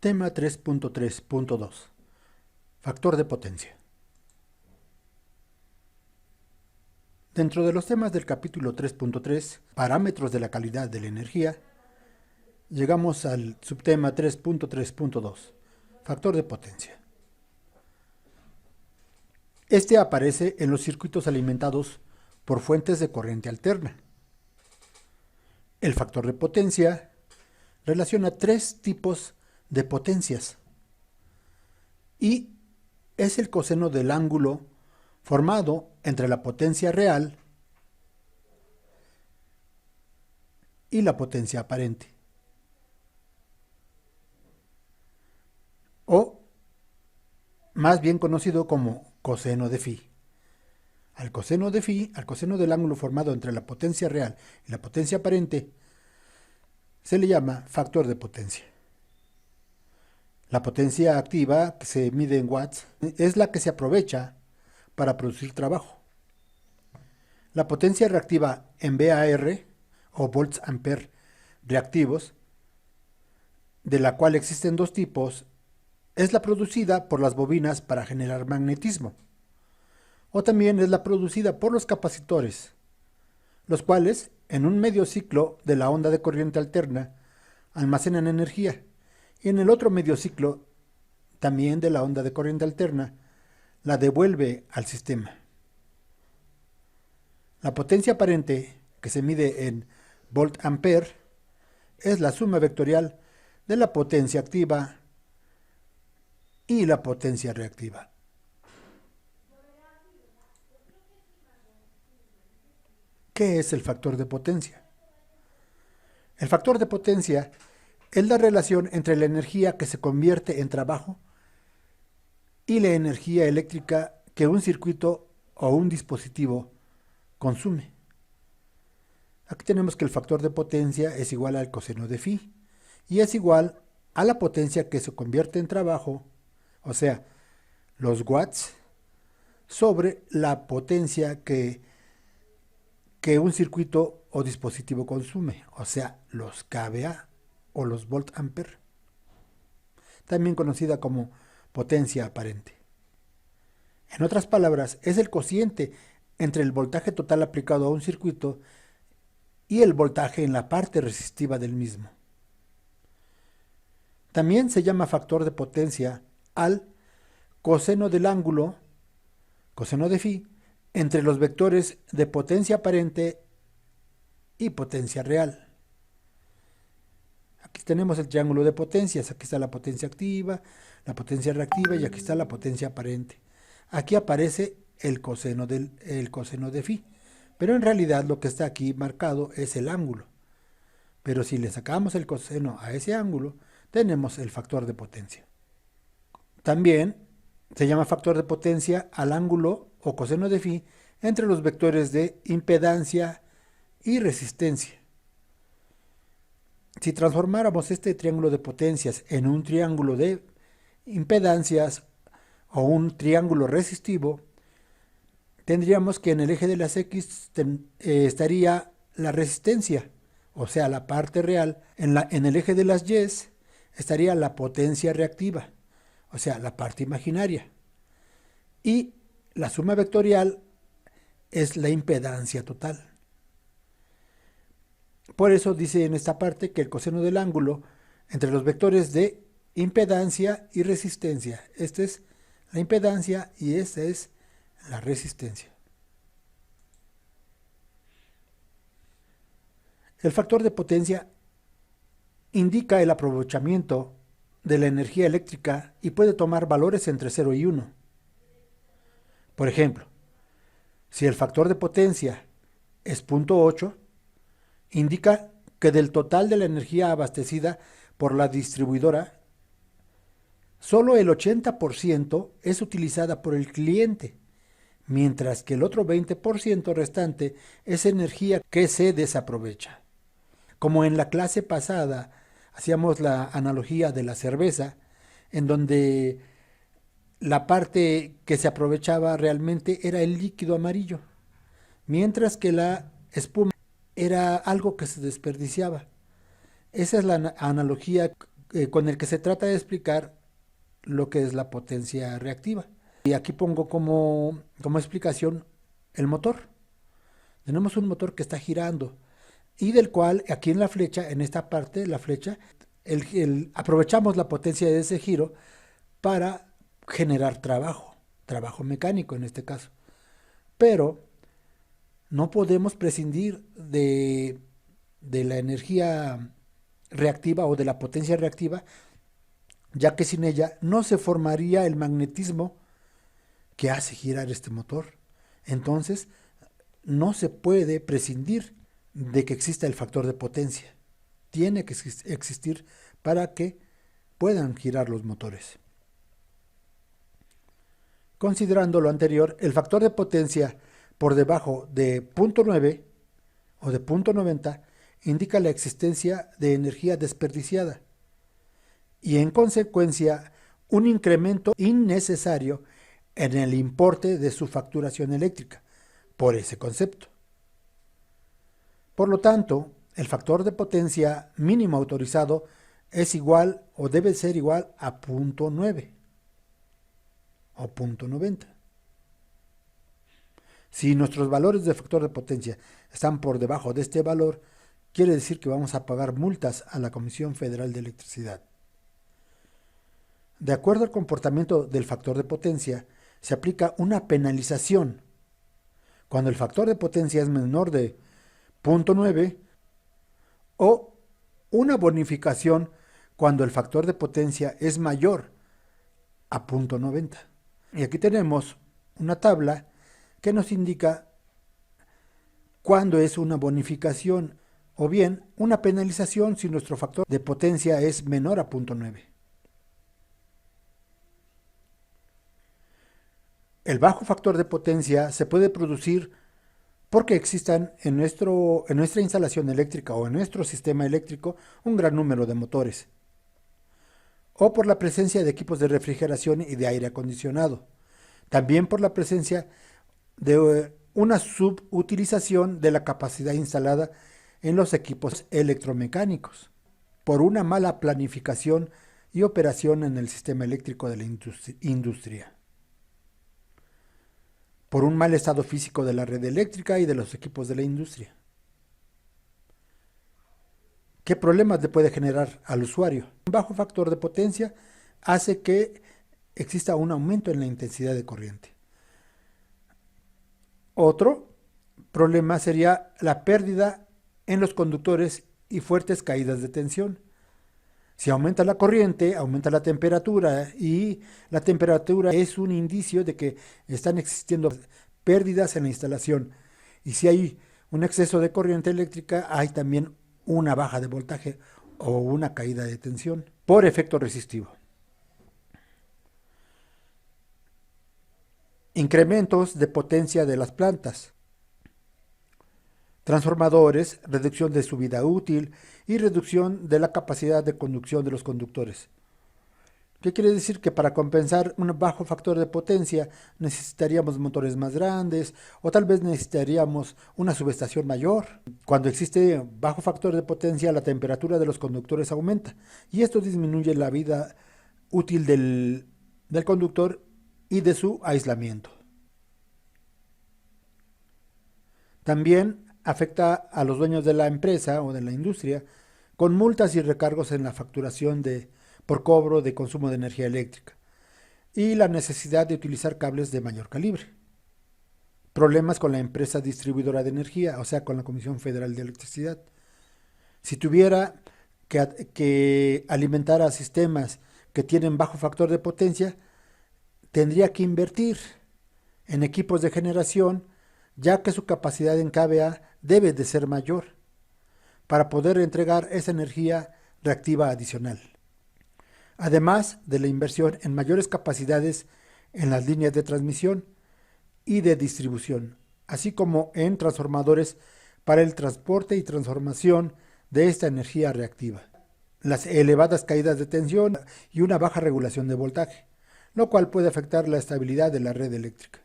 Tema 3.3.2. Factor de potencia. Dentro de los temas del capítulo 3.3, parámetros de la calidad de la energía, llegamos al subtema 3.3.2, factor de potencia. Este aparece en los circuitos alimentados por fuentes de corriente alterna. El factor de potencia relaciona tres tipos de potencias y es el coseno del ángulo formado entre la potencia real y la potencia aparente, o más bien conocido como coseno de phi. Al coseno de phi, al coseno del ángulo formado entre la potencia real y la potencia aparente, se le llama factor de potencia. La potencia activa, que se mide en watts, es la que se aprovecha para producir trabajo. La potencia reactiva en VAR, o volts ampere reactivos, de la cual existen dos tipos, es la producida por las bobinas para generar magnetismo, o también es la producida por los capacitores, los cuales, en un medio ciclo de la onda de corriente alterna, almacenan energía, y en el otro medio ciclo, también de la onda de corriente alterna, la devuelve al sistema. La potencia aparente, que se mide en volt ampere, es la suma vectorial de la potencia activa y la potencia reactiva. ¿Qué es el factor de potencia? El factor de potencia es la relación entre la energía que se convierte en trabajo y la energía eléctrica que un circuito o un dispositivo consume. Aquí tenemos que el factor de potencia es igual al coseno de phi y es igual a la potencia que se convierte en trabajo, o sea, los watts, sobre la potencia que un circuito o dispositivo consume, o sea, los kVA o los volt ampere, también conocida como potencia aparente. En otras palabras, es el cociente entre el voltaje total aplicado a un circuito y el voltaje en la parte resistiva del mismo. También se llama factor de potencia al coseno del ángulo, coseno de phi, entre los vectores de potencia aparente y potencia real. Aquí tenemos el triángulo de potencias, aquí está la potencia activa, la potencia reactiva y aquí está la potencia aparente. Aquí aparece el coseno de phi, pero en realidad lo que está aquí marcado es el ángulo. Pero si le sacamos el coseno a ese ángulo, tenemos el factor de potencia. También se llama factor de potencia al ángulo o coseno de phi entre los vectores de impedancia y resistencia. Si transformáramos este triángulo de potencias en un triángulo de impedancias o un triángulo resistivo, tendríamos que en el eje de las X estaría la resistencia, o sea, la parte real. En el eje de las Y estaría la potencia reactiva, o sea, la parte imaginaria. Y la suma vectorial es la impedancia total. Por eso dice en esta parte que el coseno del ángulo entre los vectores de impedancia y resistencia. Esta es la impedancia y esta es la resistencia. El factor de potencia indica el aprovechamiento de la energía eléctrica y puede tomar valores entre 0 y 1. Por ejemplo, si el factor de potencia es 0.8, indica que del total de la energía abastecida por la distribuidora, solo el 80% es utilizada por el cliente, mientras que el otro 20% restante es energía que se desaprovecha. Como en la clase pasada hacíamos la analogía de la cerveza, en donde la parte que se aprovechaba realmente era el líquido amarillo, mientras que la espuma era algo que se desperdiciaba. Esa es la analogía con el que se trata de explicar lo que es la potencia reactiva. Y aquí pongo como explicación el motor. Tenemos un motor que está girando y del cual aquí en la flecha, en esta parte, la flecha, aprovechamos la potencia de ese giro para generar trabajo mecánico en este caso. Pero no podemos prescindir de la energía reactiva o de la potencia reactiva, ya que sin ella no se formaría el magnetismo que hace girar este motor. Entonces, no se puede prescindir de que exista el factor de potencia. Tiene que existir para que puedan girar los motores. Considerando lo anterior, el factor de potencia por debajo de 0.9 o de 0.90 indica la existencia de energía desperdiciada y en consecuencia un incremento innecesario en el importe de su facturación eléctrica por ese concepto. Por lo tanto, el factor de potencia mínimo autorizado es igual o debe ser igual a 0.9 o 0.90. Si nuestros valores de factor de potencia están por debajo de este valor, quiere decir que vamos a pagar multas a la Comisión Federal de Electricidad. De acuerdo al comportamiento del factor de potencia, se aplica una penalización cuando el factor de potencia es menor de 0.9 o una bonificación cuando el factor de potencia es mayor a 0.90. Y aquí tenemos una tabla que nos indica cuándo es una bonificación o bien una penalización si nuestro factor de potencia es menor a 0.9. El bajo factor de potencia se puede producir porque existan en nuestra instalación eléctrica o en nuestro sistema eléctrico un gran número de motores, o por la presencia de equipos de refrigeración y de aire acondicionado, también por la presencia de una subutilización de la capacidad instalada en los equipos electromecánicos, por una mala planificación y operación en el sistema eléctrico de la industria, por un mal estado físico de la red eléctrica y de los equipos de la industria. ¿Qué problemas le puede generar al usuario? Un bajo factor de potencia hace que exista un aumento en la intensidad de corriente. Otro problema sería la pérdida en los conductores y fuertes caídas de tensión. Si aumenta la corriente, aumenta la temperatura y la temperatura es un indicio de que están existiendo pérdidas en la instalación. Y si hay un exceso de corriente eléctrica, hay también una baja de voltaje o una caída de tensión por efecto resistivo. Incrementos de potencia de las plantas, transformadores, reducción de su vida útil y reducción de la capacidad de conducción de los conductores. ¿Qué quiere decir? Que para compensar un bajo factor de potencia necesitaríamos motores más grandes o tal vez necesitaríamos una subestación mayor. Cuando existe bajo factor de potencia, la temperatura de los conductores aumenta y esto disminuye la vida útil del conductor y de su aislamiento. También afecta a los dueños de la empresa o de la industria con multas y recargos en la facturación por cobro de consumo de energía eléctrica y la necesidad de utilizar cables de mayor calibre. Problemas con la empresa distribuidora de energía, o sea, con la Comisión Federal de Electricidad. Si tuviera que alimentar a sistemas que tienen bajo factor de potencia, tendría que invertir en equipos de generación, ya que su capacidad en kVA debe de ser mayor para poder entregar esa energía reactiva adicional. Además de la inversión en mayores capacidades en las líneas de transmisión y de distribución, así como en transformadores para el transporte y transformación de esta energía reactiva. Las elevadas caídas de tensión y una baja regulación de voltaje, lo cual puede afectar la estabilidad de la red eléctrica.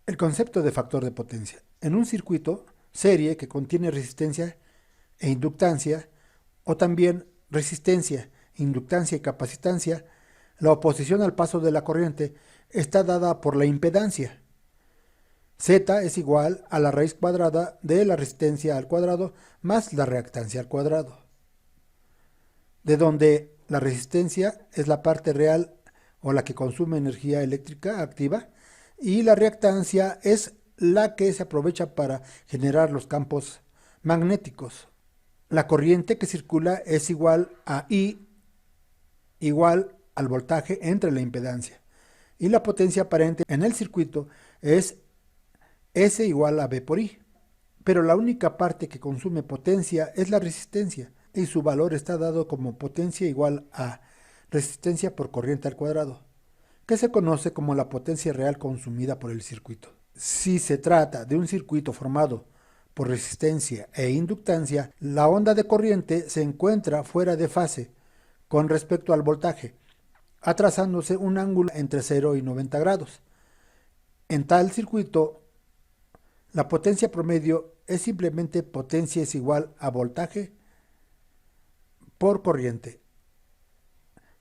El concepto de factor de potencia. En un circuito serie que contiene resistencia e inductancia, o también resistencia, inductancia y capacitancia, la oposición al paso de la corriente está dada por la impedancia. Z es igual a la raíz cuadrada de la resistencia al cuadrado más la reactancia al cuadrado, de donde la resistencia es la parte real o la que consume energía eléctrica activa y la reactancia es la que se aprovecha para generar los campos magnéticos. La corriente que circula es igual a I igual al voltaje entre la impedancia y la potencia aparente en el circuito es S igual a V por I. Pero la única parte que consume potencia es la resistencia y su valor está dado como potencia igual a resistencia por corriente al cuadrado, que se conoce como la potencia real consumida por el circuito. Si se trata de un circuito formado por resistencia e inductancia, la onda de corriente se encuentra fuera de fase con respecto al voltaje, atrasándose un ángulo entre 0 y 90 grados. En tal circuito, la potencia promedio es simplemente potencia es igual a voltaje por corriente.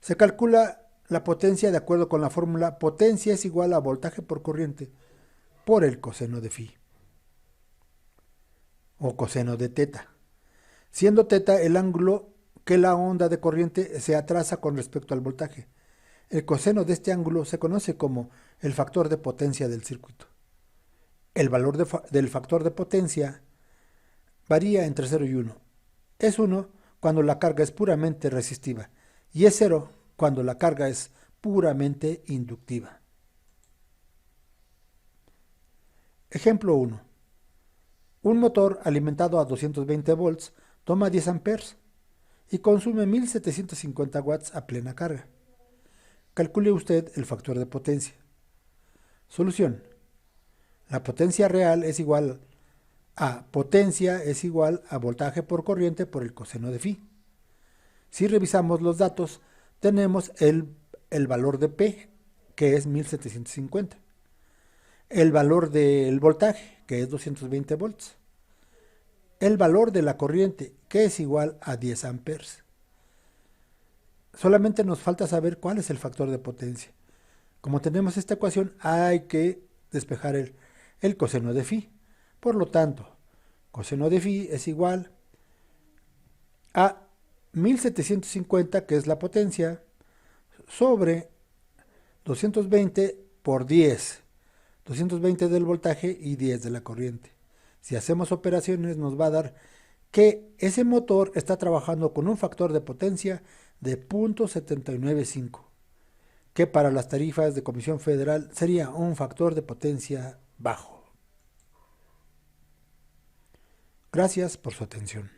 Se calcula la potencia de acuerdo con la fórmula potencia es igual a voltaje por corriente por el coseno de phi o coseno de teta, siendo teta el ángulo que la onda de corriente se atrasa con respecto al voltaje. El coseno de este ángulo se conoce como el factor de potencia del circuito. El valor del factor de potencia varía entre 0 y 1. Es 1 cuando la carga es puramente resistiva y es 0 cuando la carga es puramente inductiva. Ejemplo 1. Un motor alimentado a 220 volts toma 10 amperes y consume 1750 watts a plena carga. Calcule usted el factor de potencia. Solución. La potencia real es igual a potencia es igual a voltaje por corriente por el coseno de phi. Si revisamos los datos, tenemos el valor de P, que es 1750. El valor del voltaje, que es 220 volts. El valor de la corriente, que es igual a 10 amperes. Solamente nos falta saber cuál es el factor de potencia. Como tenemos esta ecuación, hay que despejar el coseno de phi. Por lo tanto, coseno de phi es igual a 1750, que es la potencia, sobre 220 por 10. 220 del voltaje y 10 de la corriente. Si hacemos operaciones nos va a dar que ese motor está trabajando con un factor de potencia de 0.795, que para las tarifas de Comisión Federal sería un factor de potencia bajo. Gracias por su atención.